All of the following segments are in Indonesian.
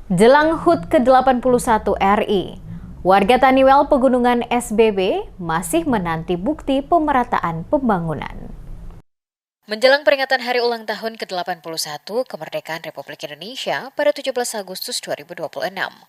Jelang HUT ke-81 RI, warga Taniwel Pegunungan SBB masih menanti bukti pemerataan pembangunan. Menjelang peringatan Hari Ulang Tahun ke-81 Kemerdekaan Republik Indonesia pada 17 Agustus 2026,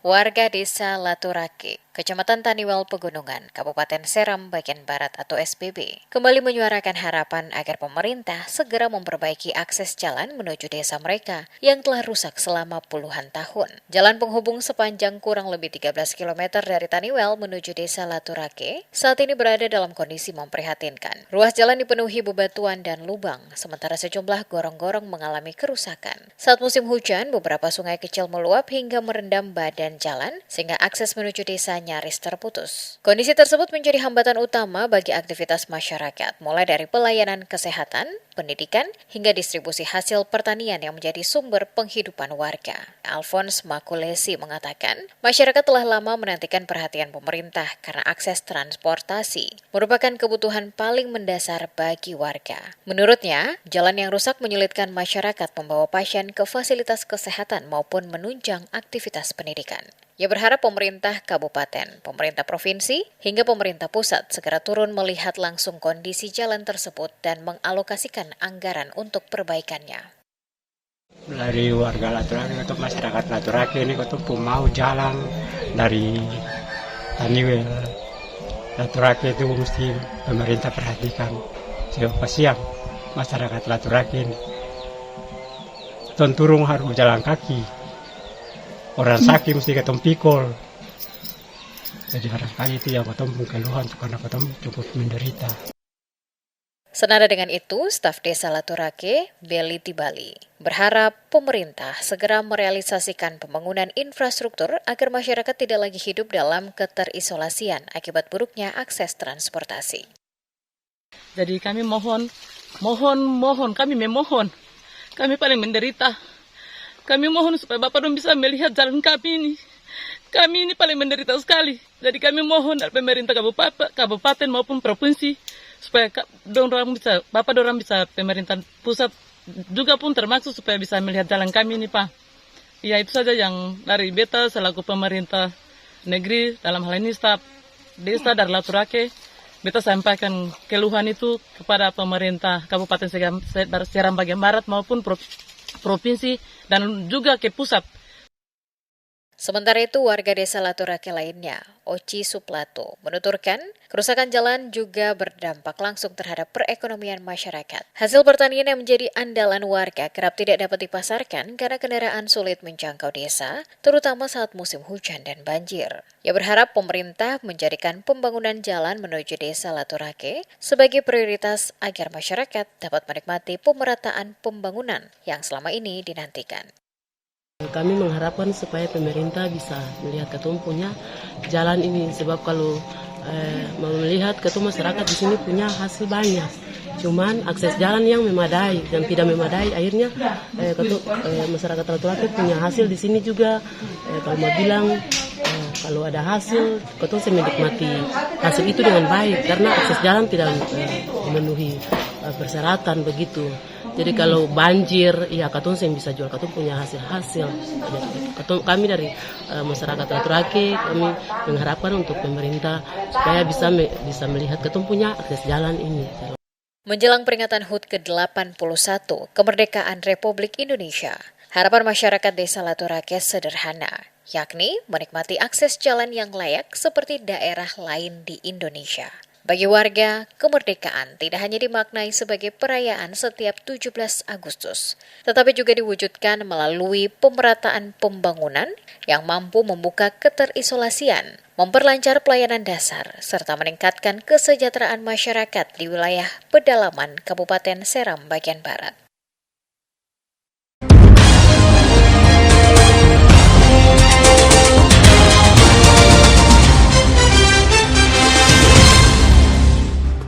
warga Desa Laturake, Kecamatan Taniwel Pegunungan, Kabupaten Seram Bagian Barat atau SBB, kembali menyuarakan harapan agar pemerintah segera memperbaiki akses jalan menuju desa mereka yang telah rusak selama puluhan tahun. Jalan penghubung sepanjang kurang lebih 13 km dari Taniwel menuju Desa Laturake saat ini berada dalam kondisi memprihatinkan. Ruas jalan dipenuhi bebatuan dan lubang, sementara sejumlah gorong-gorong mengalami kerusakan. Saat musim hujan, beberapa sungai kecil meluap hingga merendam badan jalan, sehingga akses menuju desa nyaris terputus. Kondisi tersebut menjadi hambatan utama bagi aktivitas masyarakat, mulai dari pelayanan kesehatan, pendidikan, hingga distribusi hasil pertanian yang menjadi sumber penghidupan warga. Alphonse Makulesi mengatakan, masyarakat telah lama menantikan perhatian pemerintah karena akses transportasi merupakan kebutuhan paling mendasar bagi warga. Menurutnya, jalan yang rusak menyulitkan masyarakat membawa pasien ke fasilitas kesehatan maupun menunjang aktivitas pendidikan. Ia berharap pemerintah kabupaten, pemerintah provinsi, hingga pemerintah pusat segera turun melihat langsung kondisi jalan tersebut dan mengalokasikan anggaran untuk perbaikannya. Dari warga Laturake atau masyarakat Laturake ini ketemu mau jalan dari Taniwel. Laturake itu mesti pemerintah perhatikan. Siapa siang masyarakat Laturake ini. Turun harus berjalan kaki. Orang sakit mesti ketemu pikul. Jadi barangkali itu yang ketemu keluhan karena ketemu cukup menderita. Senada dengan itu, staf desa Laturake, Beli Tibali, berharap pemerintah segera merealisasikan pembangunan infrastruktur agar masyarakat tidak lagi hidup dalam keterisolasian akibat buruknya akses transportasi. Jadi kami mohon, kami paling menderita. Kami mohon supaya Bapak dong bisa melihat jalan kami ini. Kami ini paling menderita sekali. Jadi kami mohon dari pemerintah kabupaten maupun provinsi supaya Bapak dorang bisa pemerintah pusat juga pun termasuk supaya bisa melihat jalan kami ini, Pak. Ya itu saja yang dari beta selaku pemerintah negeri dalam hal ini staf desa dari Laturake. Beta sampaikan keluhan itu kepada pemerintah Kabupaten Seram Bagian Barat maupun provinsi dan juga ke pusat. Sementara itu, warga desa Laturake lainnya, Oci Suplato, menuturkan kerusakan jalan juga berdampak langsung terhadap perekonomian masyarakat. Hasil pertanian yang menjadi andalan warga kerap tidak dapat dipasarkan karena kendaraan sulit menjangkau desa, terutama saat musim hujan dan banjir. Ia berharap pemerintah menjadikan pembangunan jalan menuju desa Laturake sebagai prioritas agar masyarakat dapat menikmati pemerataan pembangunan yang selama ini dinantikan. Kami mengharapkan supaya pemerintah bisa melihat ketemu punya jalan ini, sebab kalau melihat ketemu masyarakat di sini punya hasil banyak, cuman akses jalan yang memadai dan tidak memadai, akhirnya masyarakat Laturake punya hasil di sini juga. Kalau mau bilang kalau ada hasil, ketemu saya menikmati hasil itu dengan baik karena akses jalan tidak memenuhi persyaratan begitu. Jadi kalau banjir, ya katong yang bisa jual, katong punya hasil-hasil. Kami dari masyarakat Laturake, kami mengharapkan untuk pemerintah supaya bisa melihat katong punya akses jalan ini. Menjelang peringatan HUT ke-81 Kemerdekaan Republik Indonesia, harapan masyarakat desa Laturake sederhana, yakni menikmati akses jalan yang layak seperti daerah lain di Indonesia. Bagi warga, kemerdekaan tidak hanya dimaknai sebagai perayaan setiap 17 Agustus, tetapi juga diwujudkan melalui pemerataan pembangunan yang mampu membuka keterisolasian, memperlancar pelayanan dasar, serta meningkatkan kesejahteraan masyarakat di wilayah pedalaman Kabupaten Seram Bagian Barat.